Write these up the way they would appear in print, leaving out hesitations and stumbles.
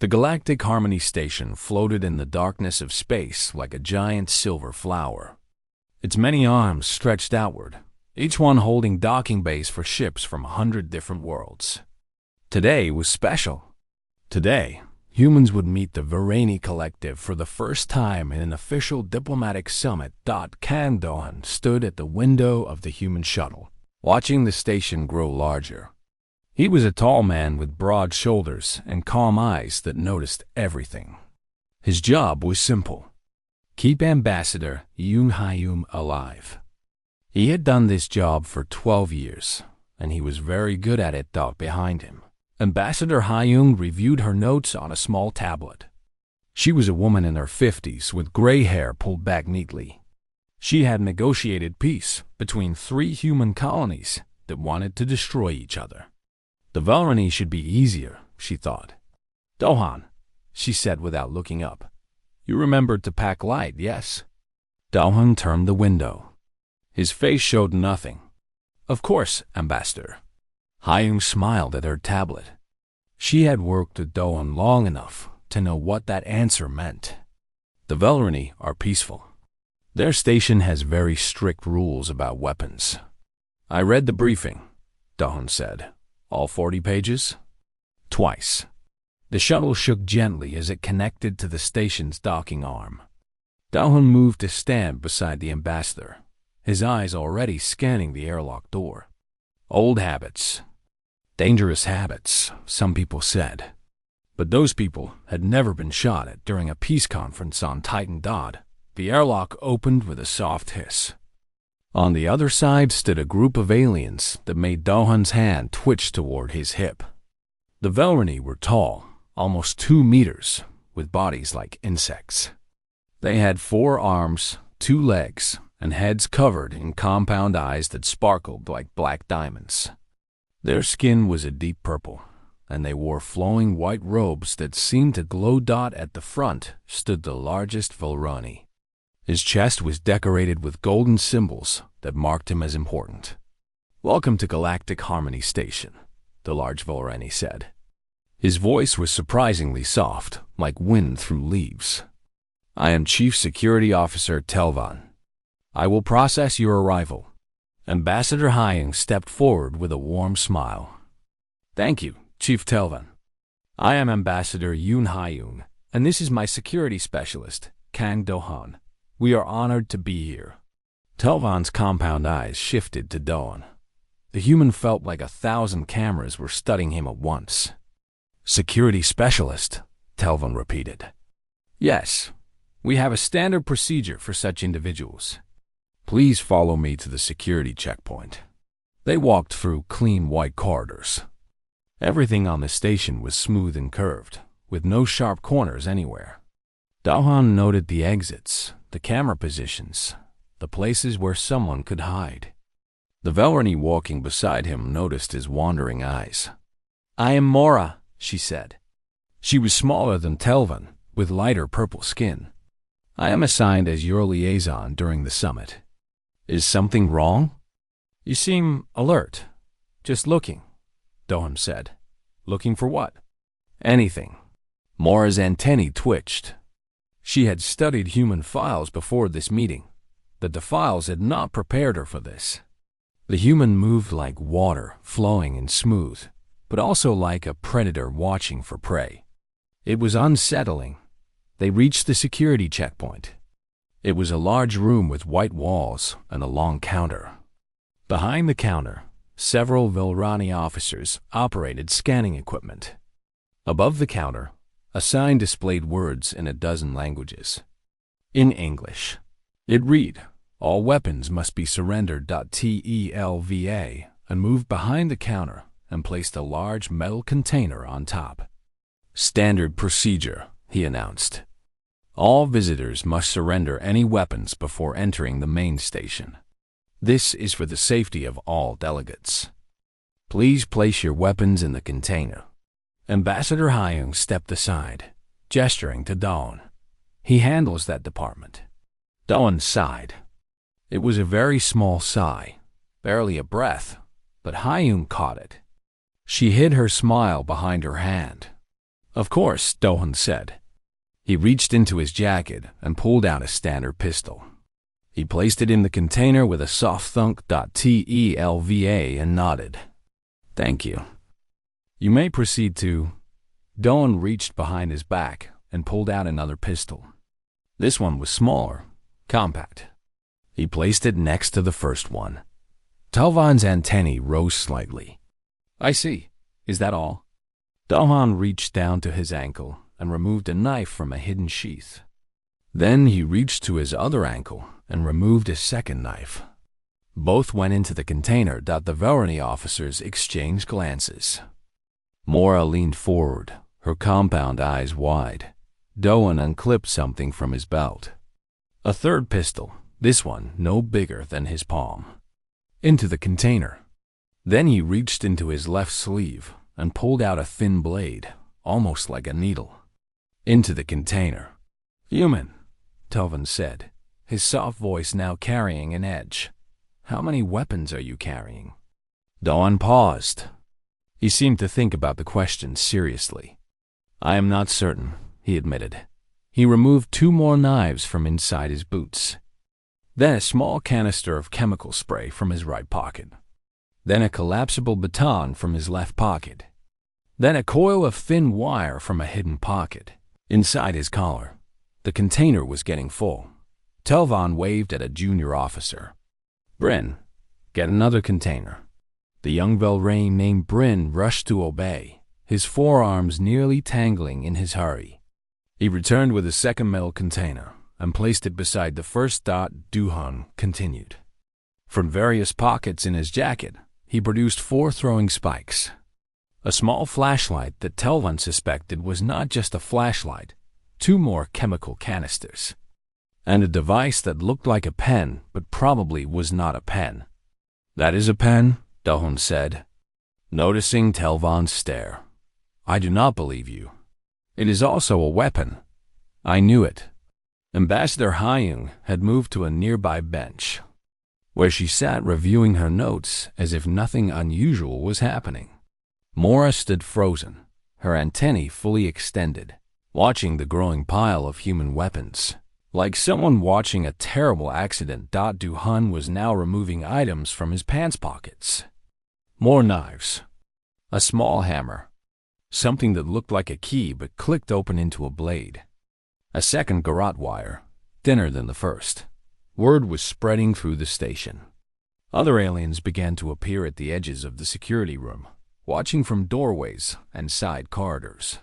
The Galactic Harmony Station floated in the darkness of space like a giant silver flower. Its many arms stretched outward, each one holding docking bays for ships from 100 different worlds. Today was special. Today, humans would meet the Varani Collective for the first time in an official diplomatic summit. Kang Dohan stood at the window of the human shuttle, watching the station grow larger. He was a tall man with broad shoulders and calm eyes that noticed everything. His job was simple: keep Ambassador Yoon Hyun alive. He had done this job for 12 years, and he was very good at it. Behind him, Ambassador Hyun reviewed her notes on a small tablet. She was a woman in her 50s with gray hair pulled back neatly. She had negotiated peace between 3 human colonies that wanted to destroy each other. The Varani should be easier, she thought. Dohan, she said without looking up. You remembered to pack light, yes? Dohan turned the window. His face showed nothing. Of course, Ambassador. Hyun smiled at her tablet. She had worked with Dohan long enough to know what that answer meant. The Varani are peaceful. Their station has very strict rules about weapons. I read the briefing, Dohan said. All 40 pages? Twice. The shuttle shook gently as it connected to the station's docking arm. Dohan moved to stand beside the ambassador, his eyes already scanning the airlock door. Old habits. Dangerous habits, some people said. But those people had never been shot at during a peace conference on Titan. The airlock opened with a soft hiss. On the other side stood a group of aliens that made Dohan's hand twitch toward his hip. The Varani were tall, almost 2 meters, with bodies like insects. They had 4 arms, 2 legs, and heads covered in compound eyes that sparkled like black diamonds. Their skin was a deep purple, and they wore flowing white robes that seemed to glow. At the front stood the largest Varani. His chest was decorated with golden symbols that marked him as important. Welcome to Galactic Harmony Station, the large Varani said. His voice was surprisingly soft, like wind through leaves. I am Chief Security Officer Telvan. I will process your arrival. Ambassador Hyung stepped forward with a warm smile. Thank you, Chief Telvan. I am Ambassador Yoon Hyun, and this is my security specialist, Kang Dohan. We are honored to be here. Telvan's compound eyes shifted to Dohan. The human felt like 1,000 cameras were studying him at once. Security specialist, Telvan repeated. Yes, we have a standard procedure for such individuals. Please follow me to the security checkpoint. They walked through clean white corridors. Everything on the station was smooth and curved, with no sharp corners anywhere. Dohan noted the exits, the camera positions, the places where someone could hide. The Varani walking beside him noticed his wandering eyes. I am Mora, she said. She was smaller than Telvan, with lighter purple skin. I am assigned as your liaison during the summit. Is something wrong? You seem alert. Just looking, Dohan said. Looking for what? Anything. Mora's antennae twitched. She had studied human files before this meeting, but the files had not prepared her for this. The human moved like water, flowing and smooth, but also like a predator watching for prey. It was unsettling. They reached the security checkpoint. It was a large room with white walls and a long counter. Behind the counter, several Varani officers operated scanning equipment. Above the counter, a sign displayed words in 12 languages. In English, it read, all weapons must be surrendered. Telva and moved behind the counter and placed a large metal container on top. Standard procedure, he announced. All visitors must surrender any weapons before entering the main station. This is for the safety of all delegates. Please place your weapons in the container. Ambassador Hyung stepped aside, gesturing to Dawn. He handles that department. Dawn sighed. It was a very small sigh, barely a breath, but Hyung caught it. She hid her smile behind her hand. Of course, Dohan said. He reached into his jacket and pulled out a standard pistol. He placed it in the container with a soft thunk. Telva and nodded. Thank you. You may proceed to... Dohan reached behind his back and pulled out another pistol. This one was smaller, compact. He placed it next to the first one. Telvan's antennae rose slightly. I see. Is that all? Dohan reached down to his ankle and removed a knife from a hidden sheath. Then he reached to his other ankle and removed a second knife. Both went into the container. The Verani officers exchanged glances. Mora leaned forward, her compound eyes wide. Dohan unclipped something from his belt. A third pistol, this one no bigger than his palm. Into the container. Then he reached into his left sleeve and pulled out a thin blade, almost like a needle. Into the container. Human, Telvan said, his soft voice now carrying an edge. How many weapons are you carrying? Dohan paused. He seemed to think about the question seriously. I am not certain, he admitted. He removed 2 more knives from inside his boots. Then a small canister of chemical spray from his right pocket. Then a collapsible baton from his left pocket. Then a coil of thin wire from a hidden pocket. Inside his collar. The container was getting full. Telvan waved at a junior officer. Bryn, get another container. The young Velrain named Bryn rushed to obey, his forearms nearly tangling in his hurry. He returned with a second metal container and placed it beside the first. Dohan continued. From various pockets in his jacket, he produced 4 throwing spikes. A small flashlight that Telvan suspected was not just a flashlight, 2 more chemical canisters, and a device that looked like a pen but probably was not a pen. That is a pen, Dohan said, noticing Telvan's stare. I do not believe you. It is also a weapon. I knew it. Ambassador Hyung had moved to a nearby bench, where she sat reviewing her notes as if nothing unusual was happening. Mora stood frozen, her antennae fully extended, watching the growing pile of human weapons. Like someone watching a terrible accident. Dohan was now removing items from his pants pockets. More knives. A small hammer. Something that looked like a key but clicked open into a blade. A second garrote wire, thinner than the first. Word was spreading through the station. Other aliens began to appear at the edges of the security room, watching from doorways and side corridors.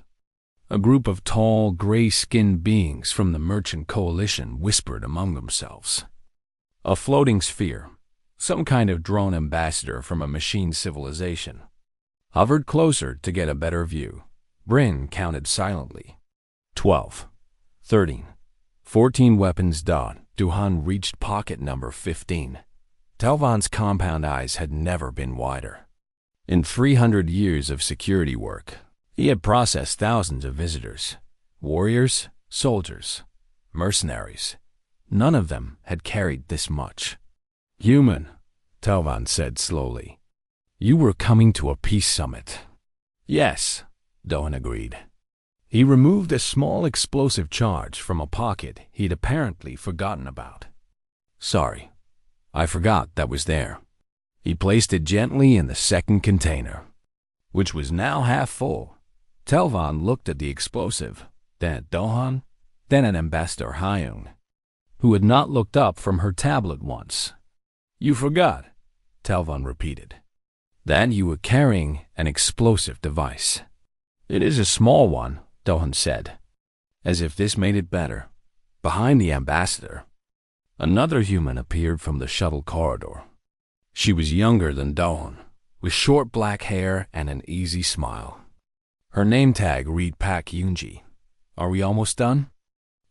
A group of tall, gray-skinned beings from the Merchant Coalition whispered among themselves. A floating sphere, some kind of drone ambassador from a machine civilization, hovered closer to get a better view. Bryn counted silently. 12, 13, 14 weapons. Dohan reached pocket number 15. Telvan's compound eyes had never been wider. In 300 years of security work, he had processed thousands of visitors, warriors, soldiers, mercenaries. None of them had carried this much. Human, Telvan said slowly. You were coming to a peace summit. Yes, Dohan agreed. He removed a small explosive charge from a pocket he'd apparently forgotten about. Sorry, I forgot that was there. He placed it gently in the second container, which was now half full. Telvan looked at the explosive, then at Dohan, then at Ambassador Hyung, who had not looked up from her tablet once. You forgot, Telvan repeated, that you were carrying an explosive device. It is a small one, Dohan said, as if this made it better. Behind the ambassador, another human appeared from the shuttle corridor. She was younger than Dohan, with short black hair and an easy smile. Her name tag read Pak Yoonji. Are we almost done?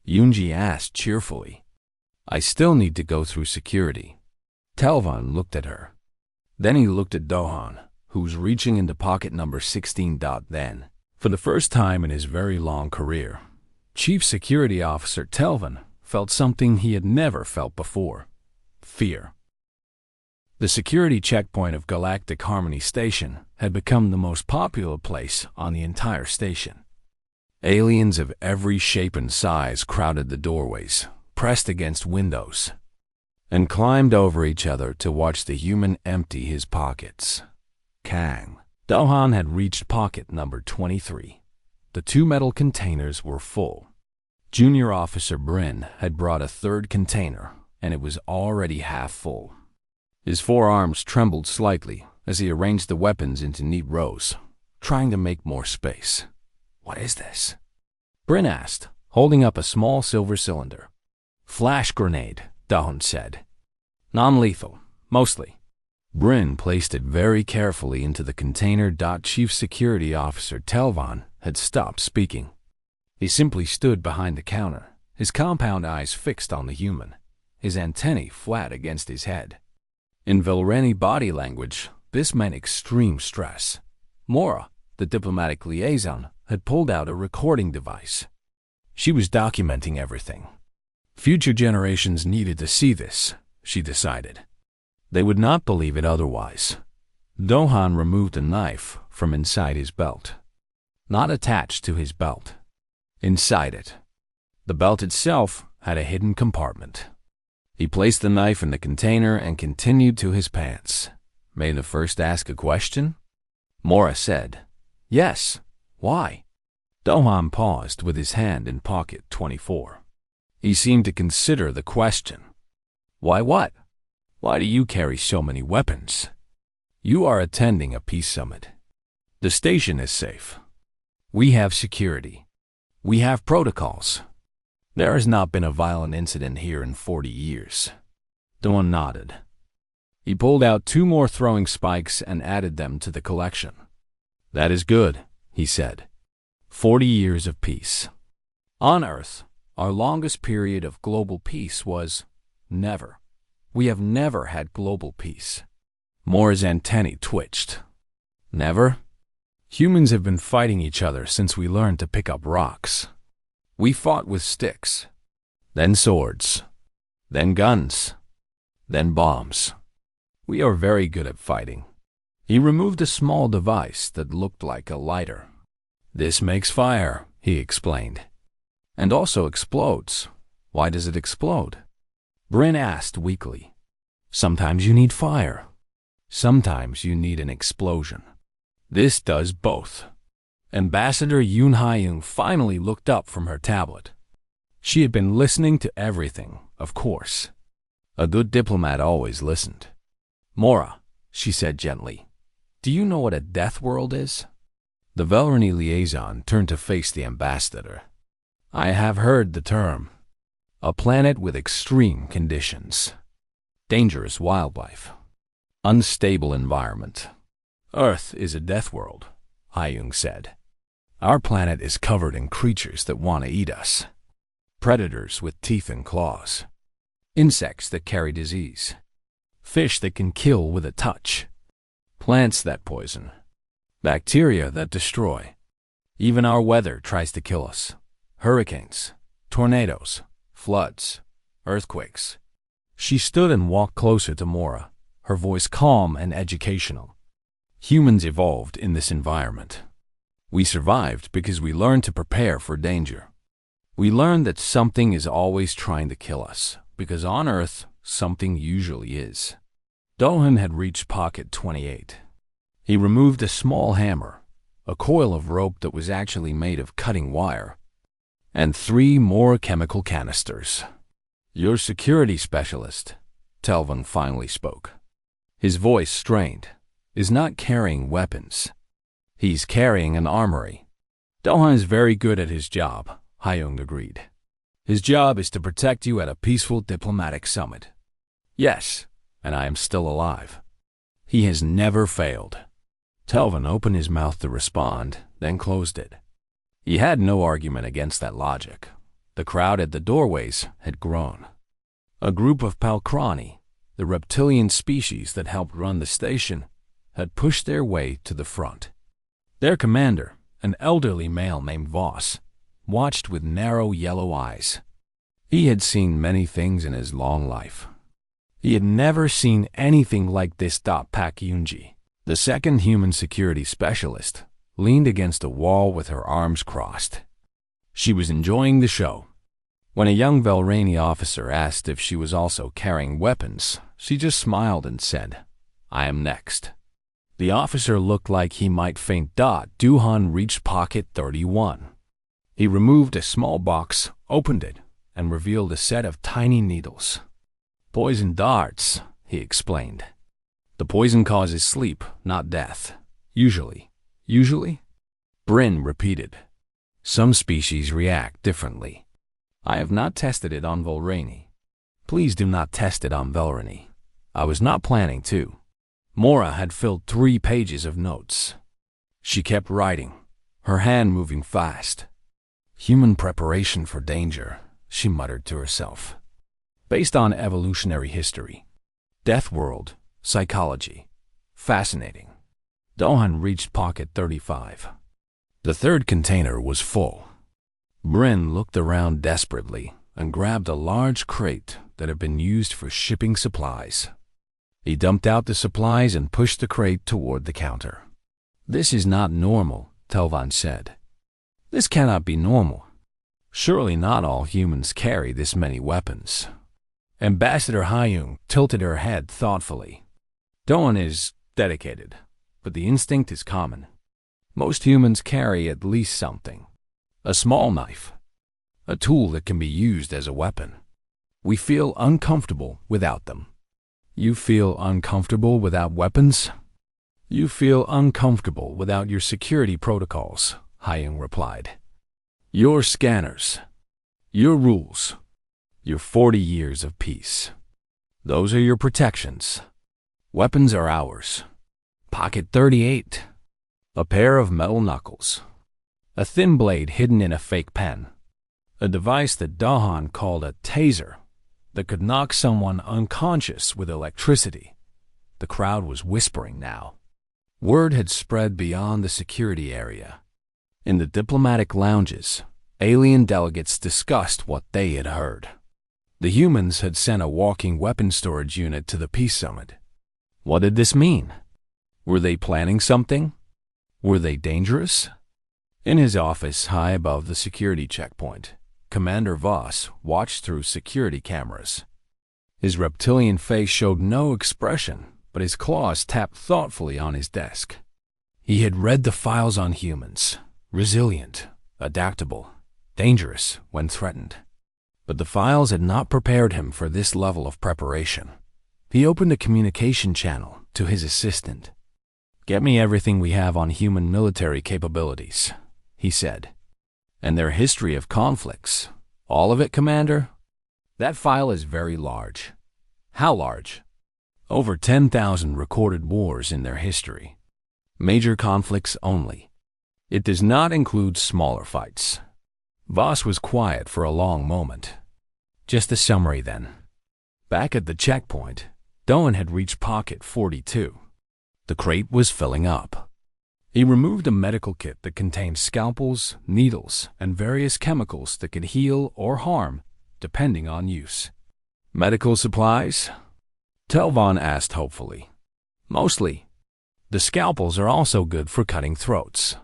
Yoonji asked cheerfully. I still need to go through security. Telvan looked at her. Then he looked at Dohan, who was reaching into pocket number 16. Then, for the first time in his very long career, Chief Security Officer Telvan felt something he had never felt before: fear. The security checkpoint of Galactic Harmony Station had become the most popular place on the entire station. Aliens of every shape and size crowded the doorways, pressed against windows, and climbed over each other to watch the human empty his pockets. Kang. Dohan had reached pocket number 23. The 2 metal containers were full. Junior Officer Bryn had brought a 3rd container, and it was already half full. His forearms trembled slightly as he arranged the weapons into neat rows, trying to make more space. "What is this?" Bryn asked, holding up a small silver cylinder. "Flash grenade," Dohan said. "Non-lethal, mostly." Bryn placed it very carefully into the container. Chief Security Officer Telvan had stopped speaking. He simply stood behind the counter, his compound eyes fixed on the human, his antennae flat against his head. In Vilreni body language, this meant extreme stress. Mora, the diplomatic liaison, had pulled out a recording device. She was documenting everything. Future generations needed to see this, she decided. They would not believe it otherwise. Dohan removed a knife from inside his belt. Not attached to his belt. Inside it. The belt itself had a hidden compartment. He placed the knife in the container and continued to his pants. "May the first ask a question?" Mora said. "Yes. Why?" Dohan paused with his hand in pocket 24. He seemed to consider the question. "Why what? Why do you carry so many weapons? You are attending a peace summit. The station is safe. We have security. We have protocols. There has not been a violent incident here in 40 years. Dohan nodded. He pulled out 2 more throwing spikes and added them to the collection. "That is good," he said. 40 years of peace. On Earth, our longest period of global peace was never. We have never had global peace. Mora's antennae twitched. Never? Humans have been fighting each other since we learned to pick up rocks. We fought with sticks, then swords, then guns, then bombs. We are very good at fighting. He removed a small device that looked like a lighter. "This makes fire," he explained. "And also explodes. Why does it explode?" Bryn asked weakly. "Sometimes you need fire. Sometimes you need an explosion. This does both." Ambassador Yoon Hyung finally looked up from her tablet. She had been listening to everything, of course. A good diplomat always listened. "Mora," she said gently, "do you know what a death world is?" The Vilreni liaison turned to face the ambassador. "I have heard the term. A planet with extreme conditions. Dangerous wildlife. Unstable environment. Earth is a death world," Hyung said. "Our planet is covered in creatures that want to eat us. Predators with teeth and claws. Insects that carry disease. Fish that can kill with a touch. Plants that poison. Bacteria that destroy. Even our weather tries to kill us. Hurricanes, tornadoes, floods, earthquakes." She stood and walked closer to Mora, her voice calm and educational. "Humans evolved in this environment. We survived because we learned to prepare for danger. We learned that something is always trying to kill us, because on Earth, something usually is." Dohan had reached pocket 28. He removed a small hammer, a coil of rope that was actually made of cutting wire, and 3 more chemical canisters. "Your security specialist," Telvan finally spoke. His voice strained, "is not carrying weapons. He's carrying an armory." "Dohan is very good at his job," Hyung agreed. "His job is to protect you at a peaceful diplomatic summit." "Yes, and I am still alive." "He has never failed." Telvan opened his mouth to respond, then closed it. He had no argument against that logic. The crowd at the doorways had grown. A group of Palkrani, the reptilian species that helped run the station, had pushed their way to the front. Their commander, an elderly male named Voss, watched with narrow yellow eyes. He had seen many things in his long life. He had never seen anything like this. Pak Yunji, the 2nd human security specialist, leaned against a wall with her arms crossed. She was enjoying the show. When a young Velrani officer asked if she was also carrying weapons, she just smiled and said, "I am next." The officer looked like he might faint. Duhan reached pocket 31. He removed a small box, opened it, and revealed a set of tiny needles. "Poison darts," he explained. "The poison causes sleep, not death. Usually." "Usually?" Bryn repeated. "Some species react differently. I have not tested it on Velrani." "Please do not test it on Velrani. I was not planning to." Mora had filled 3 pages of notes. She kept writing, her hand moving fast. "Human preparation for danger," she muttered to herself. "Based on evolutionary history. Death world, psychology. Fascinating." Dohan reached pocket 35. The third container was full. Bryn looked around desperately and grabbed a large crate that had been used for shipping supplies. He dumped out the supplies and pushed the crate toward the counter. "This is not normal," Telvan said. "This cannot be normal. Surely not all humans carry this many weapons." Ambassador Hyung tilted her head thoughtfully. "Doan is dedicated, but the instinct is common. Most humans carry at least something. A small knife. A tool that can be used as a weapon. We feel uncomfortable without them." "You feel uncomfortable without weapons?" "You feel uncomfortable without your security protocols," Hyung replied. "Your scanners. Your rules. Your 40 years of peace. Those are your protections. Weapons are ours." Pocket 38. A pair of metal knuckles. A thin blade hidden in a fake pen. A device that Dahan called a taser that could knock someone unconscious with electricity. The crowd was whispering now. Word had spread beyond the security area. In the diplomatic lounges, alien delegates discussed what they had heard. The humans had sent a walking weapon storage unit to the Peace Summit. What did this mean? Were they planning something? Were they dangerous? In his office high above the security checkpoint, Commander Voss watched through security cameras. His reptilian face showed no expression, but his claws tapped thoughtfully on his desk. He had read the files on humans, resilient, adaptable, dangerous when threatened. But the files had not prepared him for this level of preparation. He opened a communication channel to his assistant. "Get me everything we have on human military capabilities," he said. "And their history of conflicts. All of it, Commander?" "That file is very large." "How large?" "Over 10,000 recorded wars in their history. Major conflicts only. It does not include smaller fights." Voss was quiet for a long moment. "Just a summary, then." Back at the checkpoint, Doan had reached pocket 42. The crate was filling up. He removed a medical kit that contained scalpels, needles, and various chemicals that could heal or harm, depending on use. "Medical supplies?" Telvan asked hopefully. "Mostly. The scalpels are also good for cutting throats."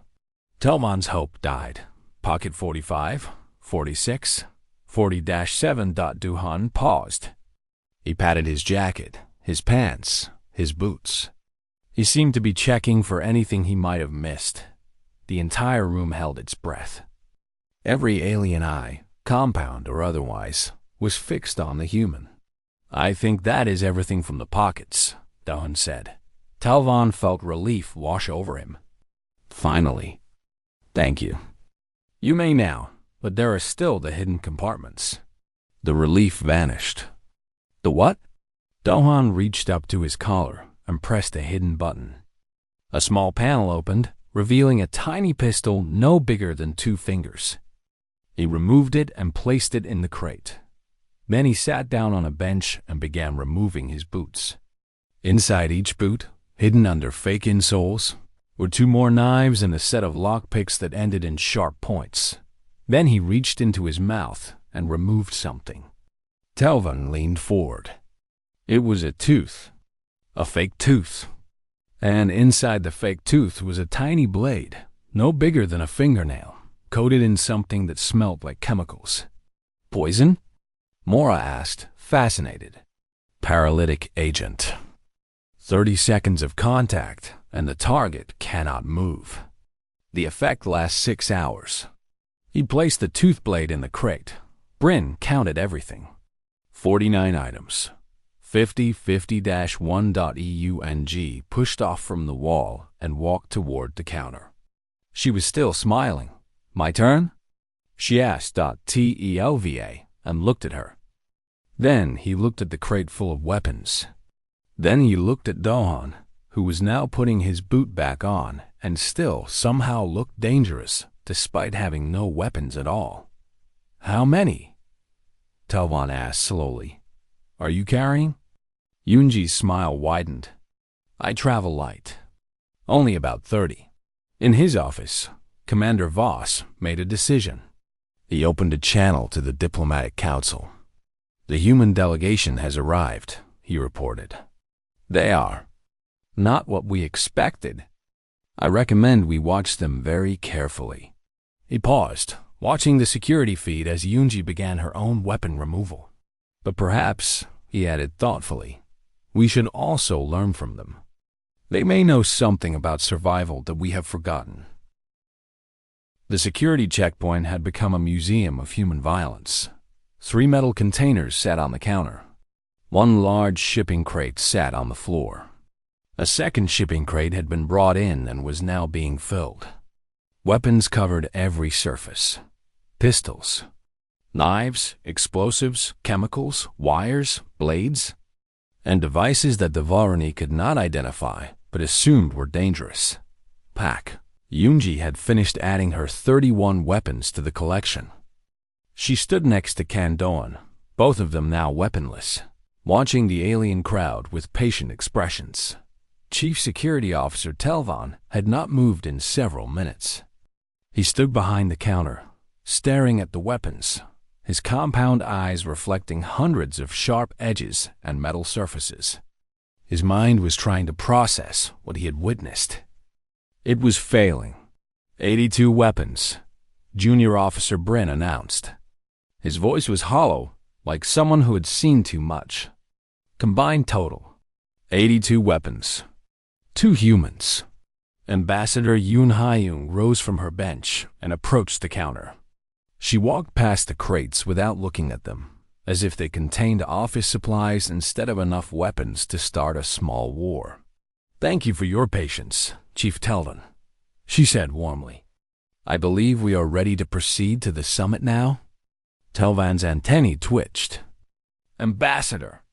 Telvan's hope died. Pocket 45, 46, 40-7. Duhan paused. He patted his jacket, his pants, his boots. He seemed to be checking for anything he might have missed. The entire room held its breath. Every alien eye, compound or otherwise, was fixed on the human. "I think that is everything from the pockets," Dohan said. Telvan felt relief wash over him. "Finally. Thank you. You may now, but there are still the hidden compartments." The relief vanished. "The what?" Dohan reached up to his collar and pressed a hidden button. A small panel opened, revealing a tiny pistol no bigger than 2 fingers. He removed it and placed it in the crate. Then he sat down on a bench and began removing his boots. Inside each boot, hidden under fake insoles, were 2 more knives and a set of lockpicks that ended in sharp points. Then he reached into his mouth and removed something. Telvan leaned forward. It was a tooth. A fake tooth. And inside the fake tooth was a tiny blade, no bigger than a fingernail, coated in something that smelled like chemicals. Poison? Mora asked, fascinated. Paralytic agent. 30 seconds of contact, and the target cannot move. The effect lasts 6 hours. He placed the tooth blade in the crate. Bryn counted everything. 49 items. 5050-1.EUNG pushed off from the wall and walked toward the counter. She was still smiling. My turn? She asked .TELVA and looked at her. Then he looked at the crate full of weapons. Then he looked at Dohan, who was now putting his boot back on and still somehow looked dangerous despite having no weapons at all. How many? Telvan asked slowly. Are you carrying? Yunji's smile widened. I travel light. Only about 30. In his office, Commander Voss made a decision. He opened a channel to the diplomatic council. The human delegation has arrived, he reported. They are not what we expected. I recommend we watch them very carefully. He paused, watching the security feed as Yunji began her own weapon removal. But perhaps, he added thoughtfully, we should also learn from them. They may know something about survival that we have forgotten. The security checkpoint had become a museum of human violence. 3 metal containers sat on the counter. 1 large shipping crate sat on the floor. A second shipping crate had been brought in and was now being filled. Weapons covered every surface. Pistols, knives, explosives, chemicals, wires, blades, and devices that the Varani could not identify but assumed were dangerous. Pack. Yunji had finished adding her 31 weapons to the collection. She stood next to Kandoan, both of them now weaponless, watching the alien crowd with patient expressions. Chief Security Officer Telvan had not moved in several minutes. He stood behind the counter, staring at the weapons, his compound eyes reflecting hundreds of sharp edges and metal surfaces. His mind was trying to process what he had witnessed. It was failing. 82 weapons, Junior Officer Bryn announced. His voice was hollow, like someone who had seen too much. Combined total, 82 weapons. 2 humans. Ambassador Yoon Hyung rose from her bench and approached the counter. She walked past the crates without looking at them, as if they contained office supplies instead of enough weapons to start a small war. Thank you for your patience, Chief Telvan, she said warmly. I believe we are ready to proceed to the summit now? Telvan's antennae twitched. Ambassador,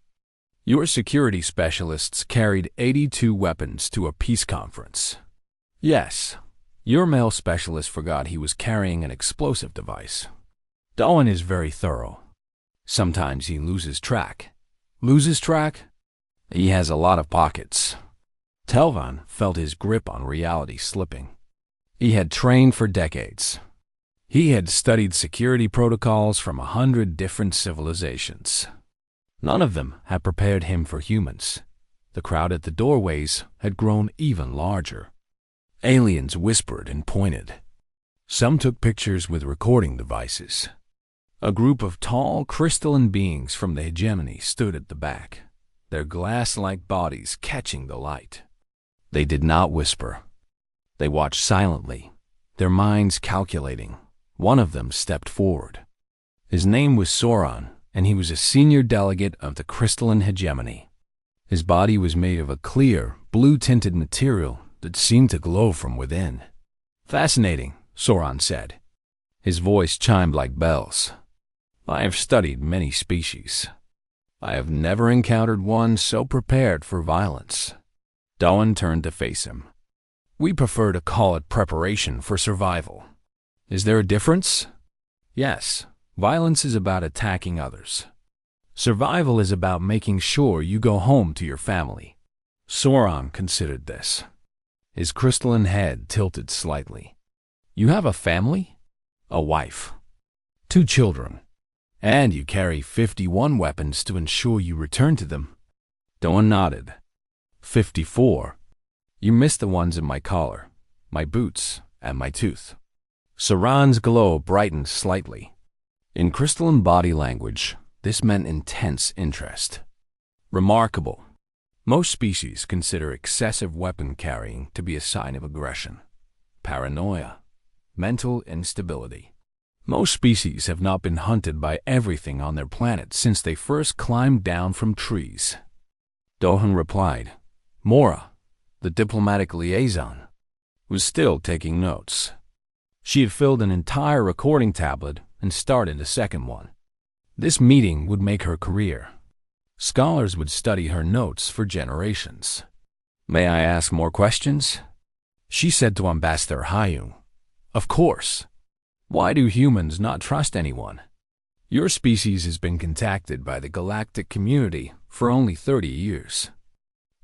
your security specialists carried 82 weapons to a peace conference. Yes, your male specialist forgot he was carrying an explosive device. Doan is very thorough. Sometimes he loses track. Loses track? He has a lot of pockets. Telvan felt his grip on reality slipping. He had trained for decades. He had studied security protocols from 100 different civilizations. None of them had prepared him for humans. The crowd at the doorways had grown even larger. Aliens whispered and pointed. Some took pictures with recording devices. A group of tall, crystalline beings from the hegemony stood at the back, their glass-like bodies catching the light. They did not whisper. They watched silently, their minds calculating. One of them stepped forward. His name was Soran, and he was a senior delegate of the crystalline hegemony. His body was made of a clear, blue-tinted material that seemed to glow from within. Fascinating, Soran said. His voice chimed like bells. I have studied many species. I have never encountered one so prepared for violence. Doan turned to face him. We prefer to call it preparation for survival. Is there a difference? Yes, violence is about attacking others. Survival is about making sure you go home to your family. Soran considered this. His crystalline head tilted slightly. You have a family? A wife. 2 children. And you carry 51 weapons to ensure you return to them. Doan nodded. 54. You missed the ones in my collar, my boots, and my tooth. Saran's glow brightened slightly. In crystalline body language, this meant intense interest. Remarkable. Most species consider excessive weapon carrying to be a sign of aggression, paranoia, mental instability. Most species have not been hunted by everything on their planet since they first climbed down from trees. Dohan replied. Mora, the diplomatic liaison, was still taking notes. She had filled an entire recording tablet and started a second one. This meeting would make her career. Scholars would study her notes for generations. May I ask more questions? She said to Ambassador Hyung. Of course. Why do humans not trust anyone? Your species has been contacted by the galactic community for only 30 years.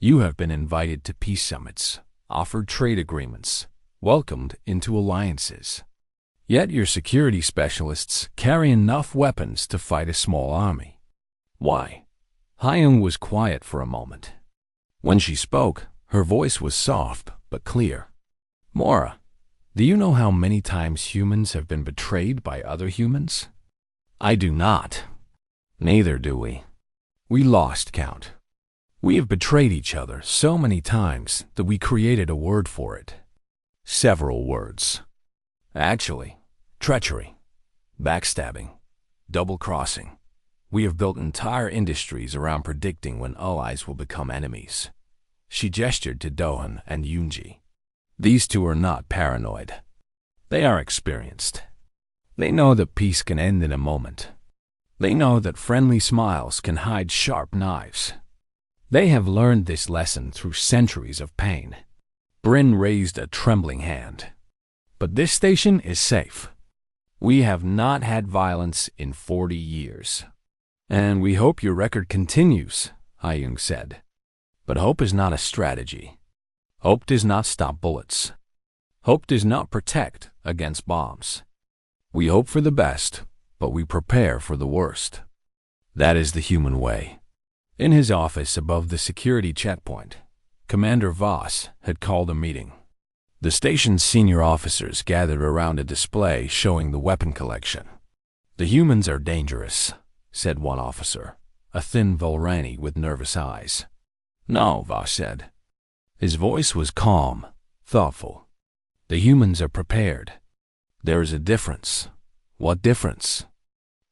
You have been invited to peace summits, offered trade agreements, welcomed into alliances. Yet your security specialists carry enough weapons to fight a small army. Why? Hyung was quiet for a moment. When she spoke, her voice was soft but clear. Mora, do you know how many times humans have been betrayed by other humans? I do not. Neither do we. We lost count. We have betrayed each other so many times that we created a word for it. Several words. Actually, treachery, backstabbing, double-crossing. We have built entire industries around predicting when allies will become enemies. She gestured to Dohan and Yoonji. These two are not paranoid. They are experienced. They know that peace can end in a moment. They know that friendly smiles can hide sharp knives. They have learned this lesson through centuries of pain. Bryn raised a trembling hand. But this station is safe. We have not had violence in 40 years. And we hope your record continues, Hyung said. But hope is not a strategy. Hope does not stop bullets. Hope does not protect against bombs. We hope for the best, but we prepare for the worst. That is the human way. In his office above the security checkpoint, Commander Voss had called a meeting. The station's senior officers gathered around a display showing the weapon collection. The humans are dangerous, said one officer, a thin Volrani with nervous eyes. No, Voss said. His voice was calm, thoughtful. The humans are prepared. There is a difference. What difference?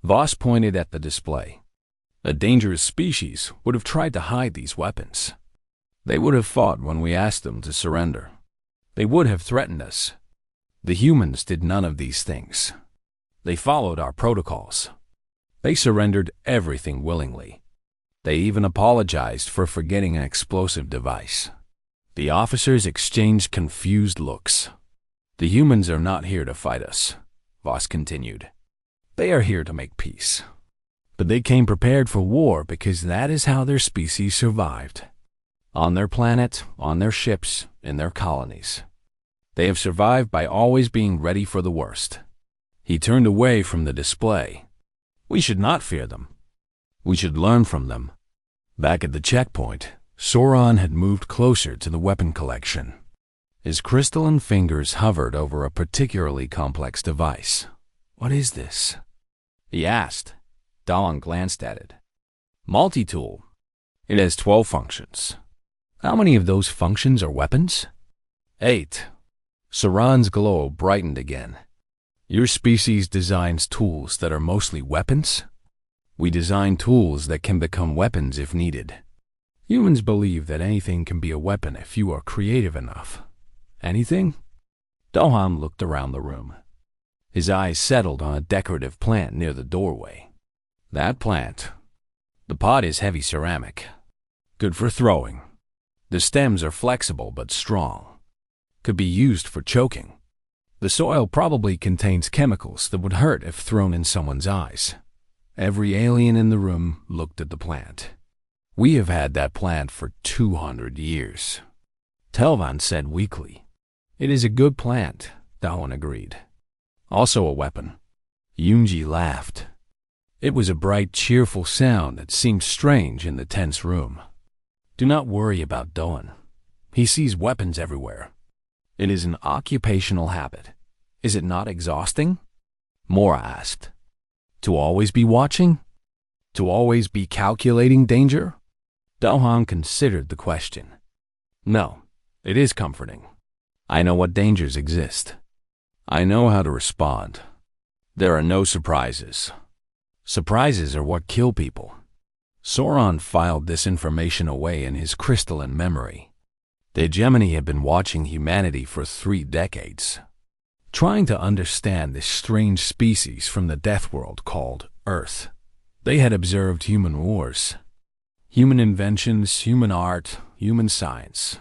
Voss pointed at the display. A dangerous species would have tried to hide these weapons. They would have fought when we asked them to surrender. They would have threatened us. The humans did none of these things. They followed our protocols. They surrendered everything willingly. They even apologized for forgetting an explosive device. The officers exchanged confused looks. The humans are not here to fight us, Voss continued. They are here to make peace. But they came prepared for war because that is how their species survived. On their planet, on their ships, in their colonies. They have survived by always being ready for the worst. He turned away from the display. We should not fear them. We should learn from them. Back at the checkpoint, Sauron had moved closer to the weapon collection. His crystalline fingers hovered over a particularly complex device. What is this? He asked. Dawn glanced at it. Multi-tool. It has 12 functions. How many of those functions are weapons? 8. Sauron's glow brightened again. Your species designs tools that are mostly weapons? We design tools that can become weapons if needed. Humans believe that anything can be a weapon if you are creative enough. Anything? Dohan looked around the room. His eyes settled on a decorative plant near the doorway. That plant. The pot is heavy ceramic. Good for throwing. The stems are flexible but strong. Could be used for choking. The soil probably contains chemicals that would hurt if thrown in someone's eyes. Every alien in the room looked at the plant. We have had that plant for 200 years. Telvan said weakly. It is a good plant, Dawan agreed. Also a weapon. Yoonji laughed. It was a bright, cheerful sound that seemed strange in the tense room. Do not worry about Doan. He sees weapons everywhere. It is an occupational habit. Is it not exhausting? Mora asked. To always be watching? To always be calculating danger? Do-hwan considered the question. No, it is comforting. I know what dangers exist. I know how to respond. There are no surprises. Surprises are what kill people. Sauron filed this information away in his crystalline memory. The hegemony had been watching humanity for 3 decades, trying to understand this strange species from the death world called Earth. They had observed human wars, human inventions, human art, human science.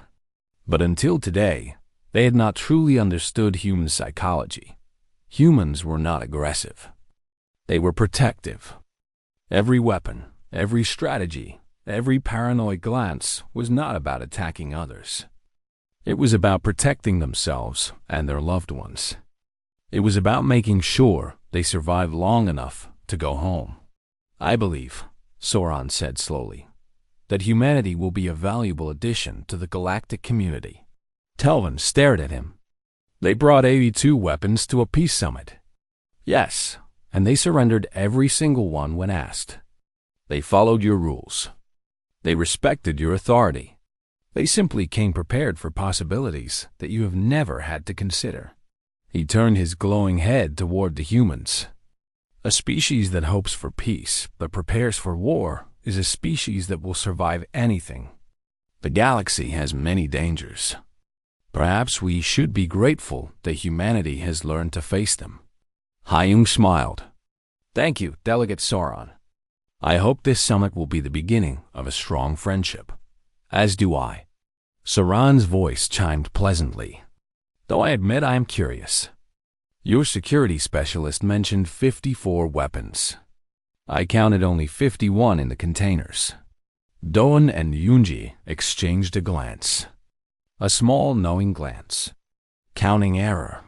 But until today, they had not truly understood human psychology. Humans were not aggressive. They were protective. Every weapon, every strategy, every paranoid glance was not about attacking others. It was about protecting themselves and their loved ones. It was about making sure they survived long enough to go home. I believe, Sauron said slowly, that humanity will be a valuable addition to the galactic community. Telvin stared at him. They brought 82 weapons to a peace summit. Yes, and they surrendered every single one when asked. They followed your rules. They respected your authority. They simply came prepared for possibilities that you have never had to consider. He turned his glowing head toward the humans. A species that hopes for peace but prepares for war is a species that will survive anything. The galaxy has many dangers. Perhaps we should be grateful that humanity has learned to face them. Hyung smiled. Thank you, Delegate Sauron. I hope this summit will be the beginning of a strong friendship. As do I. Sauron's voice chimed pleasantly. Though I admit I am curious. Your security specialist mentioned 54 weapons. I counted only 51 in the containers. Doan and Yunji exchanged a glance. A small, knowing glance. Counting error.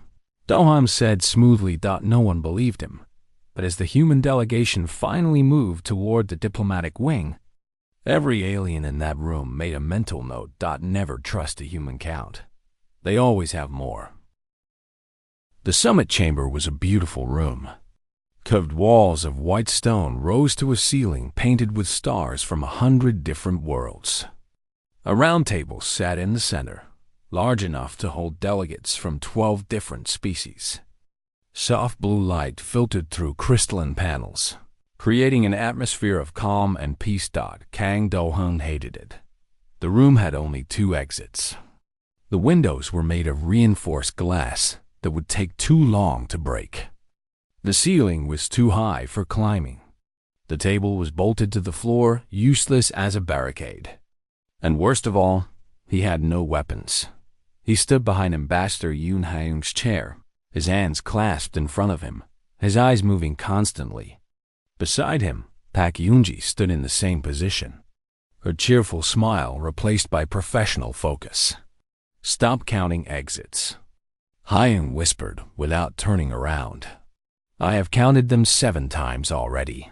Do-hwan said smoothly. No one believed him. But as the human delegation finally moved toward the diplomatic wing, every alien in that room made a mental note. Never trust a human count. They always have more. The summit chamber was a beautiful room. Curved walls of white stone rose to a ceiling painted with stars from 100 different worlds. A round table sat in the center, large enough to hold delegates from 12 different species. Soft blue light filtered through crystalline panels, creating an atmosphere of calm and peace. Kang Do-hwan hated it. The room had only 2 exits. The windows were made of reinforced glass that would take too long to break. The ceiling was too high for climbing. The table was bolted to the floor, useless as a barricade. And worst of all, he had no weapons. He stood behind Ambassador Yoon Hyung's chair, his hands clasped in front of him, his eyes moving constantly. Beside him, Pak Yoonji stood in the same position, her cheerful smile replaced by professional focus. Stop counting exits. Hyung whispered without turning around. I have counted them 7 times already.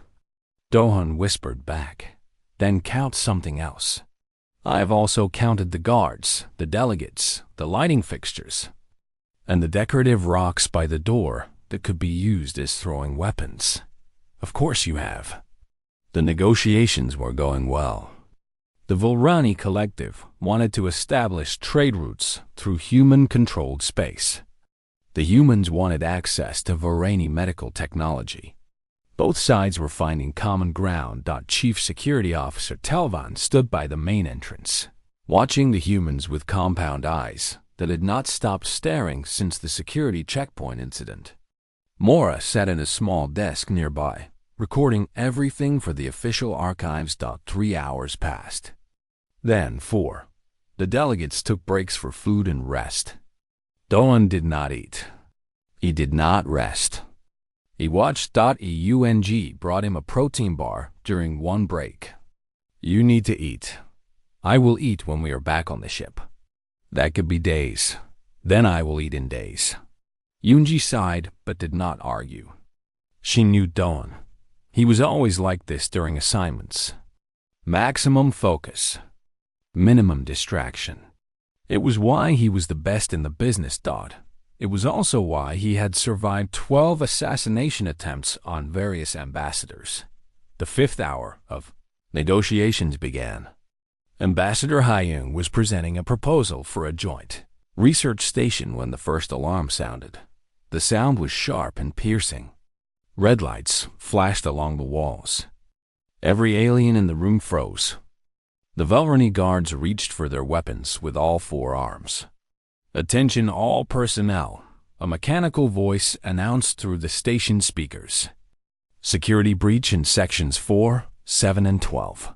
Do-hwan whispered back. Then count something else. I have also counted the guards, the delegates, the lighting fixtures, and the decorative rocks by the door that could be used as throwing weapons. Of course you have. The negotiations were going well. The Vulrani Collective wanted to establish trade routes through human-controlled space. The humans wanted access to Vorani medical technology. Both sides were finding common ground. Chief Security Officer Telvan stood by the main entrance, watching the humans with compound eyes that had not stopped staring since the security checkpoint incident. Mora sat in a small desk nearby, recording everything for the official archives. 3 hours passed. Then 4. The delegates took breaks for food and rest. Do-hwan did not eat. He did not rest. He watched. Eung brought him a protein bar during one break. You need to eat. I will eat when we are back on the ship. That could be days. Then I will eat in days. Yoonji sighed but did not argue. She knew Do-hwan. He was always like this during assignments. Maximum focus. Minimum distraction. It was why he was the best in the business. It was also why he had survived 12 assassination attempts on various ambassadors. The fifth hour of negotiations began. Ambassador Hyung was presenting a proposal for a joint research station when the first alarm sounded. The sound was sharp and piercing. Red lights flashed along the walls. Every alien in the room froze. The Velrani guards reached for their weapons with all four arms. "Attention all personnel," a mechanical voice announced through the station speakers. "Security breach in sections 4, 7, and 12.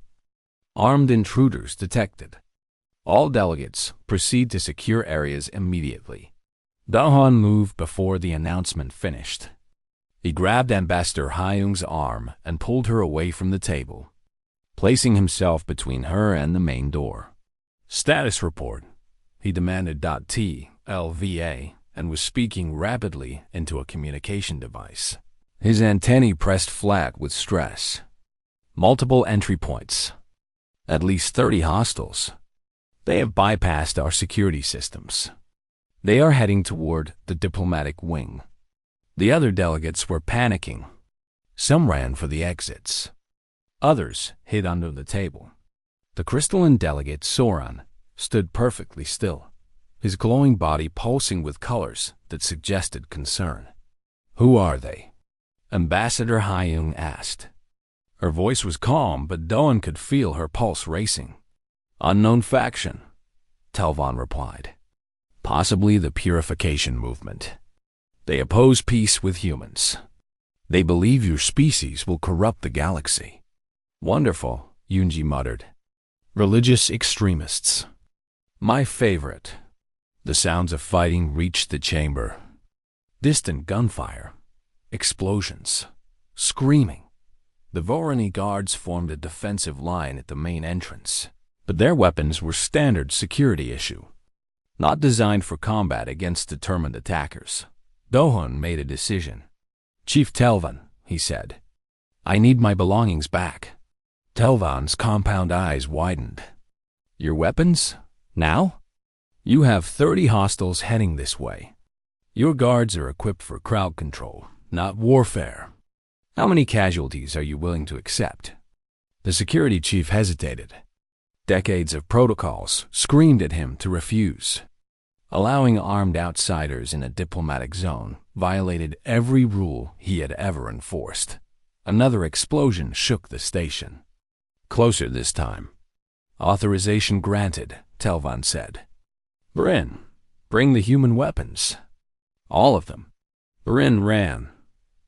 Armed intruders detected. All delegates proceed to secure areas immediately." Dahan moved before the announcement finished. He grabbed Ambassador Hyung's arm and pulled her away from the table, placing himself between her and the main door. "Status report," he demanded. TLVA, and was speaking rapidly into a communication device. His antennae pressed flat with stress. "Multiple entry points. At least 30 hostiles. They have bypassed our security systems. They are heading toward the diplomatic wing." The other delegates were panicking. Some ran for the exits. Others hid under the table. The crystalline delegate, Soran, stood perfectly still, his glowing body pulsing with colors that suggested concern. "Who are they?" Ambassador Hyung asked. Her voice was calm, but Doan could feel her pulse racing. "Unknown faction," Telvan replied. "Possibly the Purification Movement. They oppose peace with humans. They believe your species will corrupt the galaxy." "Wonderful," Yunji muttered. "Religious extremists. My favorite." The sounds of fighting reached the chamber. Distant gunfire, explosions, screaming. The Vorani guards formed a defensive line at the main entrance, but their weapons were standard security issue, not designed for combat against determined attackers. Dohun made a decision. "Chief Telvan," he said, "I need my belongings back." Telvan's compound eyes widened. "Your weapons? Now? You have 30 hostiles heading this way. Your guards are equipped for crowd control, not warfare. How many casualties are you willing to accept?" The security chief hesitated. Decades of protocols screamed at him to refuse. Allowing armed outsiders in a diplomatic zone violated every rule he had ever enforced. Another explosion shook the station. "Closer this time." "Authorization granted," Telvan said. "Bryn, bring the human weapons." "All of them." Bryn ran.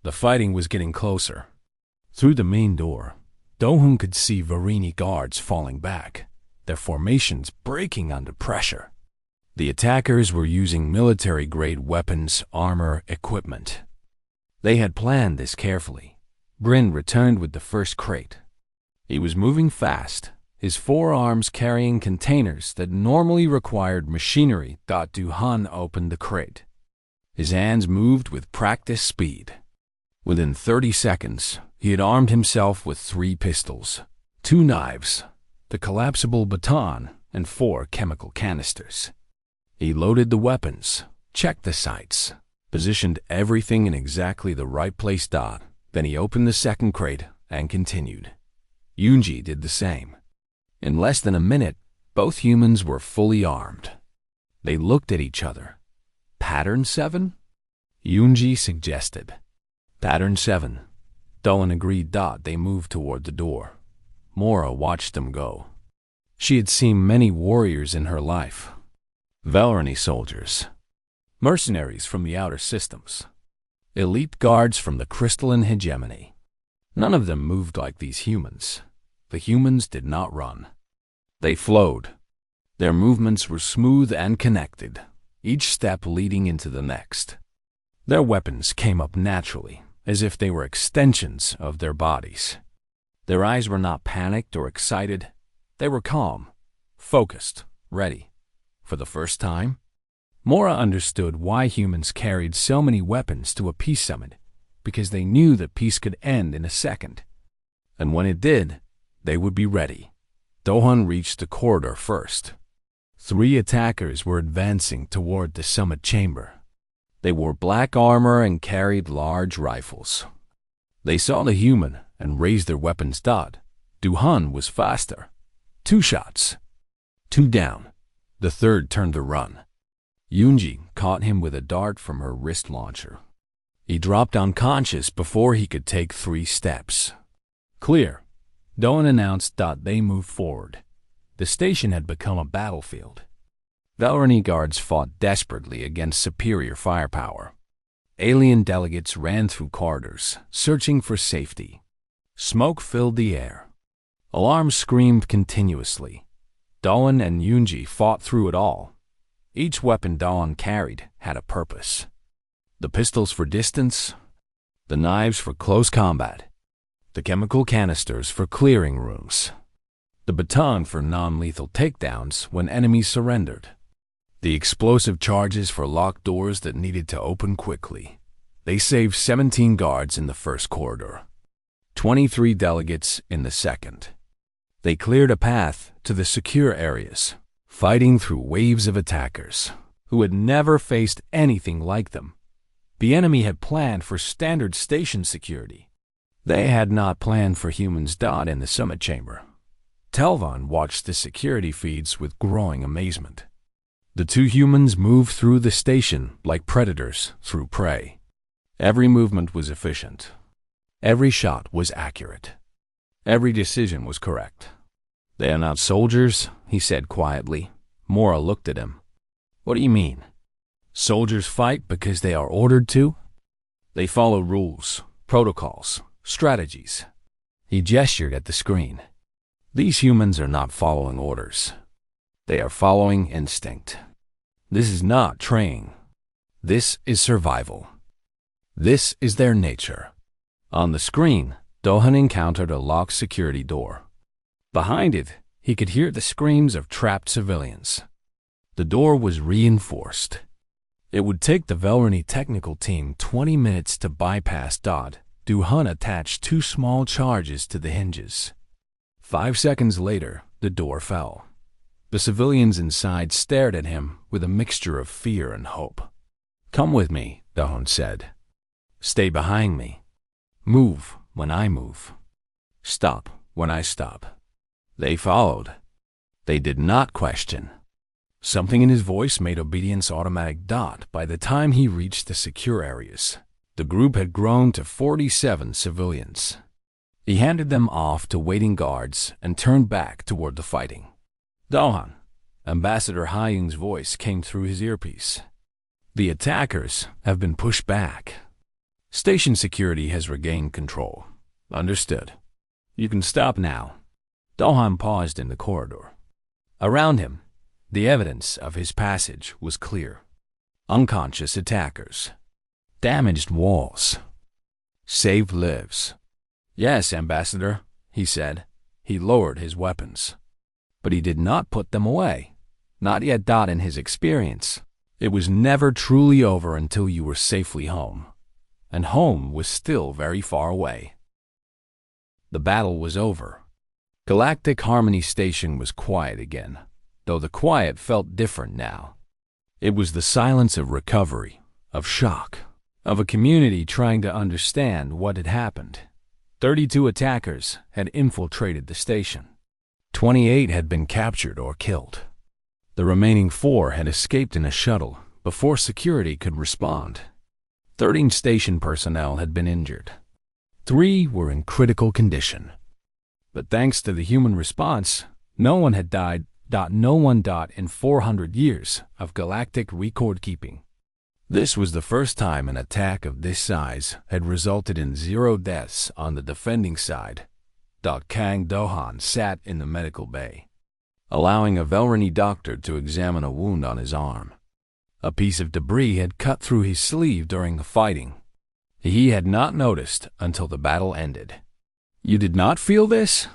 The fighting was getting closer. Through the main door, Dohun could see Varini guards falling back, their formations breaking under pressure. The attackers were using military-grade weapons, armor, equipment. They had planned this carefully. Bryn returned with the first crate. He was moving fast, his forearms carrying containers that normally required machinery. Duhan opened the crate. His hands moved with practiced speed. Within 30 seconds, he had armed himself with 3 pistols, 2 knives, the collapsible baton, and 4 chemical canisters. He loaded the weapons, checked the sights, positioned everything in exactly the right place. Then he opened the second crate and continued. Yunji did the same. In less than a minute, both humans were fully armed. They looked at each other. "Pattern 7? Yunji suggested. "Pattern 7. Dolan agreed. They moved toward the door. Mora watched them go. She had seen many warriors in her life. Velrani soldiers, mercenaries from the outer systems, elite guards from the crystalline hegemony. None of them moved like these humans. The humans did not run. They flowed. Their movements were smooth and connected, each step leading into the next. Their weapons came up naturally, as if they were extensions of their bodies. Their eyes were not panicked or excited. They were calm, focused, ready. For the first time, Mora understood why humans carried so many weapons to a peace summit, because they knew that peace could end in a second. And when it did, they would be ready. Dohan reached the corridor first. 3 attackers were advancing toward the summit chamber. They wore black armor and carried large rifles. They saw the human and raised their weapons. Duhan was faster. 2 shots. 2 down. The third turned to run. Yunji caught him with a dart from her wrist launcher. He dropped unconscious before he could take 3 steps. Clear. Doan announced. They moved forward. The station had become a battlefield. Velrani guards fought desperately against superior firepower. Alien delegates ran through corridors, searching for safety. Smoke filled the air. Alarms screamed continuously. Doan and Yunji fought through it all. Each weapon Doan carried had a purpose. The pistols for distance, the knives for close combat, the chemical canisters for clearing rooms, the baton for non-lethal takedowns when enemies surrendered, the explosive charges for locked doors that needed to open quickly. They saved 17 guards in the first corridor, 23 delegates in the second. They cleared a path to the secure areas, fighting through waves of attackers who had never faced anything like them. The enemy had planned for standard station security. They had not planned for humans. In the summit chamber, Telvan watched the security feeds with growing amazement. The 2 humans moved through the station like predators through prey. Every movement was efficient. Every shot was accurate. Every decision was correct. "They are not soldiers," he said quietly. Mora looked at him. "What do you mean? Soldiers fight because they are ordered to? They follow rules, protocols, strategies." He gestured at the screen. "These humans are not following orders. They are following instinct. This is not training. This is survival. This is their nature." On the screen, Dohan encountered a locked security door. Behind it, he could hear the screams of trapped civilians. The door was reinforced. It would take the Velrani technical team 20 minutes to bypass. Duhan attached 2 small charges to the hinges. 5 seconds later, the door fell. The civilians inside stared at him with a mixture of fear and hope. "Come with me," Dohan said. "Stay behind me. Move when I move. Stop when I stop." They followed. They did not question. Something in his voice made obedience automatic. By the time he reached the secure areas, the group had grown to 47 civilians. He handed them off to waiting guards and turned back toward the fighting. "Dohan," Ambassador Hyung's voice came through his earpiece. "The attackers have been pushed back. Station security has regained control. Understood. You can stop now." Dohan paused in the corridor. Around him, the evidence of his passage was clear. Unconscious attackers. Damaged walls. Saved lives. "Yes, Ambassador," he said. He lowered his weapons. But he did not put them away. Not yet. In his experience, it was never truly over until you were safely home. And home was still very far away. The battle was over. Galactic Harmony Station was quiet again, though the quiet felt different now. It was the silence of recovery, of shock, of a community trying to understand what had happened. 32 attackers had infiltrated the station. 28 had been captured or killed. The remaining 4 had escaped in a shuttle before security could respond. 13 station personnel had been injured. 3 were in critical condition. But thanks to the human response, no one had died. No one in 400 years of galactic record keeping. This was the first time an attack of this size had resulted in 0 deaths on the defending side. Kang Dohan sat in the medical bay, allowing a Velrani doctor to examine a wound on his arm. A piece of debris had cut through his sleeve during the fighting. He had not noticed until the battle ended. "You did not feel this?"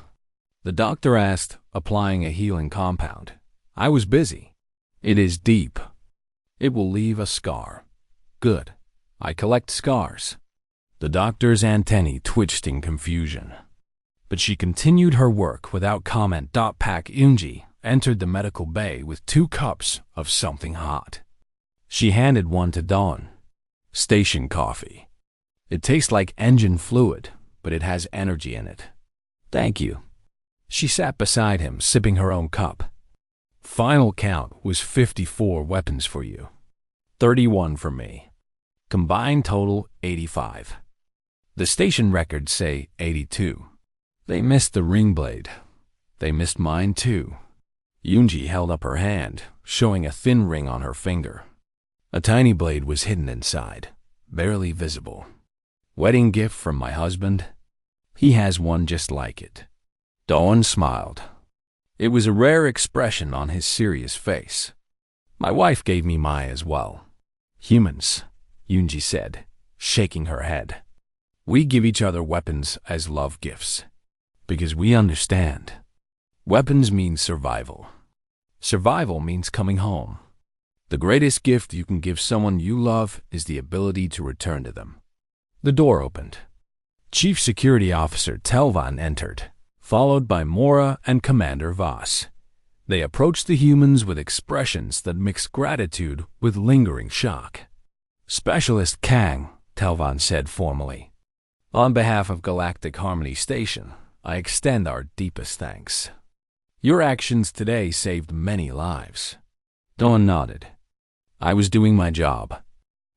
the doctor asked, applying a healing compound. "I was busy." "It is deep. It will leave a scar." "Good. I collect scars." The doctor's antennae twitched in confusion. But she continued her work without comment. Pak Eunji entered the medical bay with 2 cups of something hot. She handed one to Dawn. Station coffee. It tastes like engine fluid, but it has energy in it. Thank you. She sat beside him, sipping her own cup. Final count was 54 weapons for you. 31 for me. Combined total 85. The station records say 82. They missed the ring blade. They missed mine too. Yoonji held up her hand, showing a thin ring on her finger. A tiny blade was hidden inside, barely visible. Wedding gift from my husband? He has one just like it. Dawn smiled. It was a rare expression on his serious face. My wife gave me mine as well. Humans, Yoonji said, shaking her head. We give each other weapons as love gifts, because we understand. Weapons mean survival. Survival means coming home. The greatest gift you can give someone you love is the ability to return to them. The door opened. Chief Security Officer Telvan entered, followed by Mora and Commander Voss. They approached the humans with expressions that mixed gratitude with lingering shock. Specialist Kang, Telvan said formally. On behalf of Galactic Harmony Station, I extend our deepest thanks. Your actions today saved many lives. Dawn nodded. I was doing my job.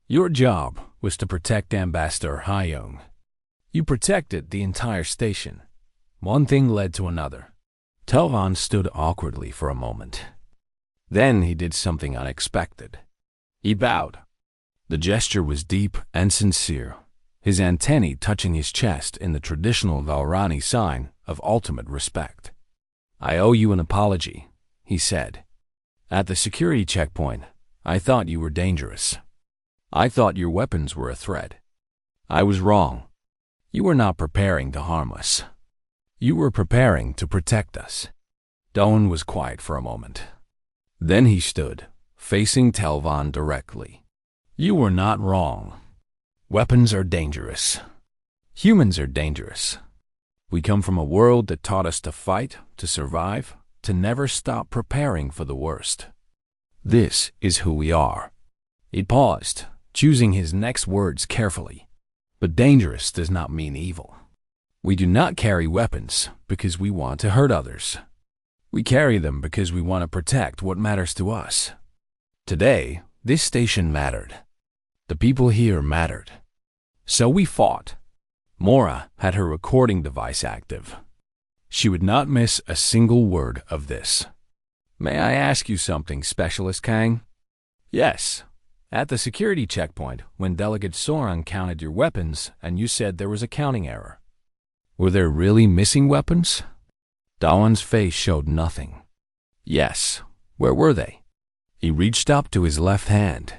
Your job was to protect Ambassador Hyung. You protected the entire station. One thing led to another. Telvan stood awkwardly for a moment. Then he did something unexpected. He bowed. The gesture was deep and sincere, his antennae touching his chest in the traditional Valrani sign of ultimate respect. I owe you an apology, he said. At the security checkpoint, I thought you were dangerous. I thought your weapons were a threat. I was wrong. You were not preparing to harm us. You were preparing to protect us. Dawn was quiet for a moment. Then he stood, facing Telvan directly. You were not wrong. Weapons are dangerous. Humans are dangerous. We come from a world that taught us to fight, to survive, to never stop preparing for the worst. This is who we are. He paused, choosing his next words carefully. But dangerous does not mean evil. We do not carry weapons because we want to hurt others. We carry them because we want to protect what matters to us. Today, this station mattered. The people here mattered. So we fought. Mora had her recording device active. She would not miss a single word of this. May I ask you something, Specialist Kang? Yes. At the security checkpoint, when Delegate Soran counted your weapons and you said there was a counting error. Were there really missing weapons? Dawan's face showed nothing. Yes. Where were they? He reached up to his left hand.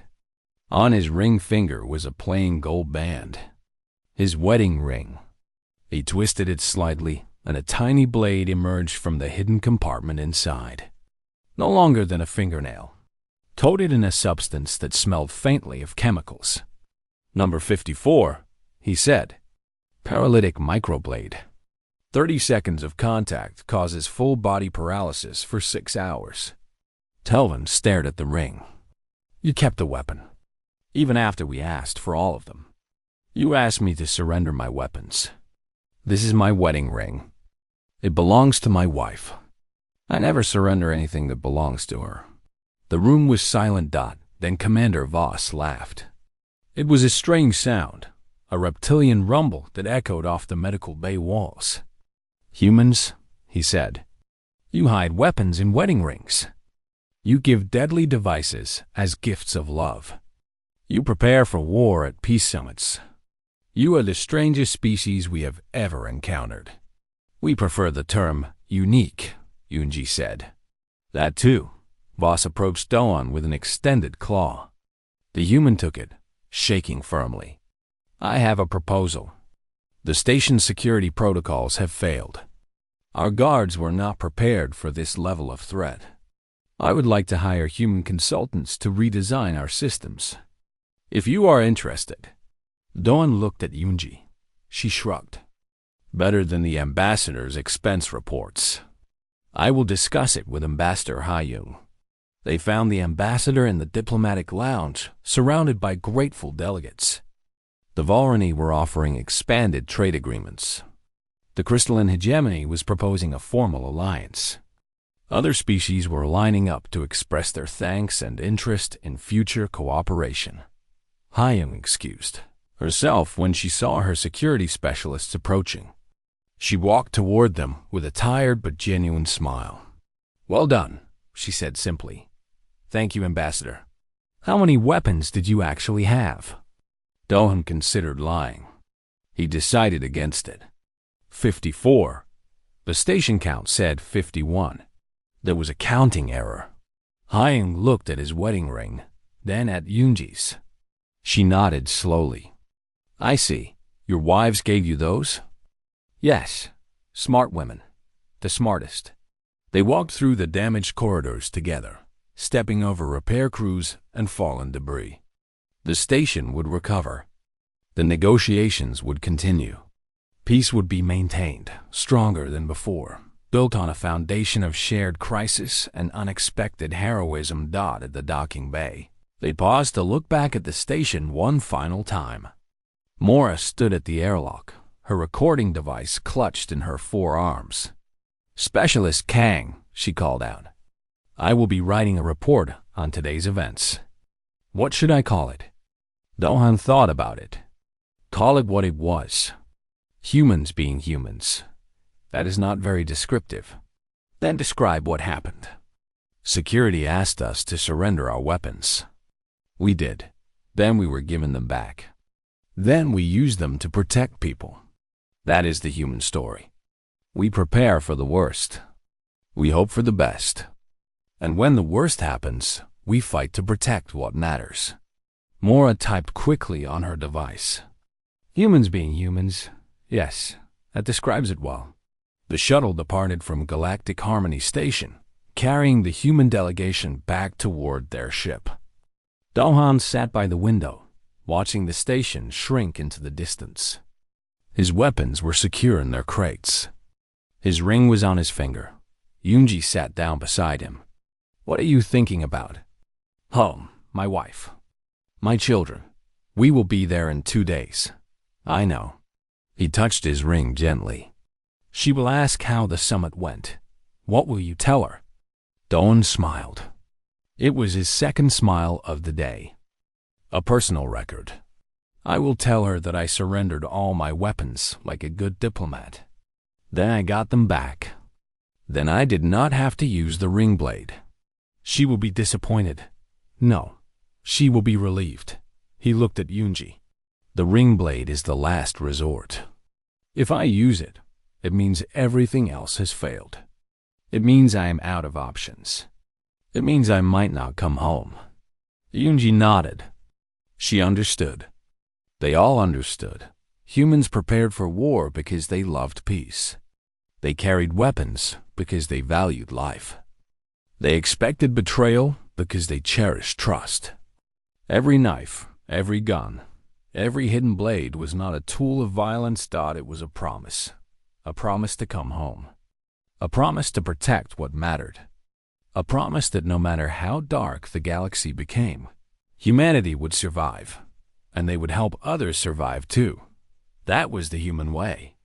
On his ring finger was a plain gold band. His wedding ring. He twisted it slightly, and a tiny blade emerged from the hidden compartment inside. No longer than a fingernail. Coated in a substance that smelled faintly of chemicals. Number 54, he said. Paralytic microblade. 30 seconds of contact causes full body paralysis for 6 hours. Telvan stared at the ring. You kept the weapon, even after we asked for all of them. You asked me to surrender my weapons. This is my wedding ring. It belongs to my wife. I never surrender anything that belongs to her. The room was silent. Then Commander Voss laughed. It was a strange sound, a reptilian rumble that echoed off the medical bay walls. Humans, he said, you hide weapons in wedding rings. You give deadly devices as gifts of love. You prepare for war at peace summits. You are the strangest species we have ever encountered. We prefer the term unique, Yoonji said. That too. Voss approached Dawn with an extended claw. The human took it, shaking firmly. I have a proposal. The station's security protocols have failed. Our guards were not prepared for this level of threat. I would like to hire human consultants to redesign our systems. If you are interested. Dawn looked at Yoonji. She shrugged. Better than the ambassador's expense reports. I will discuss it with Ambassador Hyung. They found the ambassador in the diplomatic lounge, surrounded by grateful delegates. The Varani were offering expanded trade agreements. The crystalline hegemony was proposing a formal alliance. Other species were lining up to express their thanks and interest in future cooperation. Hyung excused herself when she saw her security specialists approaching. She walked toward them with a tired but genuine smile. "Well done," she said simply. "Thank you, Ambassador. How many weapons did you actually have?" Dohan considered lying. He decided against it. 54. The station count said 51. There was a counting error. Hyung looked at his wedding ring, then at Yoonji's. She nodded slowly. "I see. Your wives gave you those?" "Yes. Smart women. The smartest." They walked through the damaged corridors together, stepping over repair crews and fallen debris. The station would recover. The negotiations would continue. Peace would be maintained, stronger than before, built on a foundation of shared crisis and unexpected heroism. At the docking bay, they paused to look back at the station one final time. Mora stood at the airlock, her recording device clutched in her forearms. "Specialist Kang," she called out. "I will be writing a report on today's events. What should I call it?" Dohan thought about it. Call it what it was. Humans being humans. That is not very descriptive. Then describe what happened. Security asked us to surrender our weapons. We did. Then we were given them back. Then we used them to protect people. That is the human story. We prepare for the worst. We hope for the best. And when the worst happens, we fight to protect what matters. Mora typed quickly on her device. Humans being humans. Yes, that describes it well. The shuttle departed from Galactic Harmony Station, carrying the human delegation back toward their ship. Dohan sat by the window, watching the station shrink into the distance. His weapons were secure in their crates. His ring was on his finger. Yoonji sat down beside him. "What are you thinking about?" "Home, my wife. My children. We will be there in 2 days." "I know." He touched his ring gently. "She will ask how the summit went. What will you tell her?" Dohan smiled. It was his second smile of the day. "A personal record. I will tell her that I surrendered all my weapons like a good diplomat. Then I got them back. Then I did not have to use the ring blade. She will be disappointed. No, she will be relieved." He looked at Yoonji. "The ring blade is the last resort. If I use it, it means everything else has failed. It means I am out of options. It means I might not come home." Yoonji nodded. She understood. They all understood. Humans prepared for war because they loved peace. They carried weapons because they valued life. They expected betrayal because they cherished trust. Every knife, every gun, every hidden blade was not a tool of violence. It was a promise to come home, a promise to protect what mattered, a promise that no matter how dark the galaxy became, humanity would survive, and they would help others survive too. That was the human way.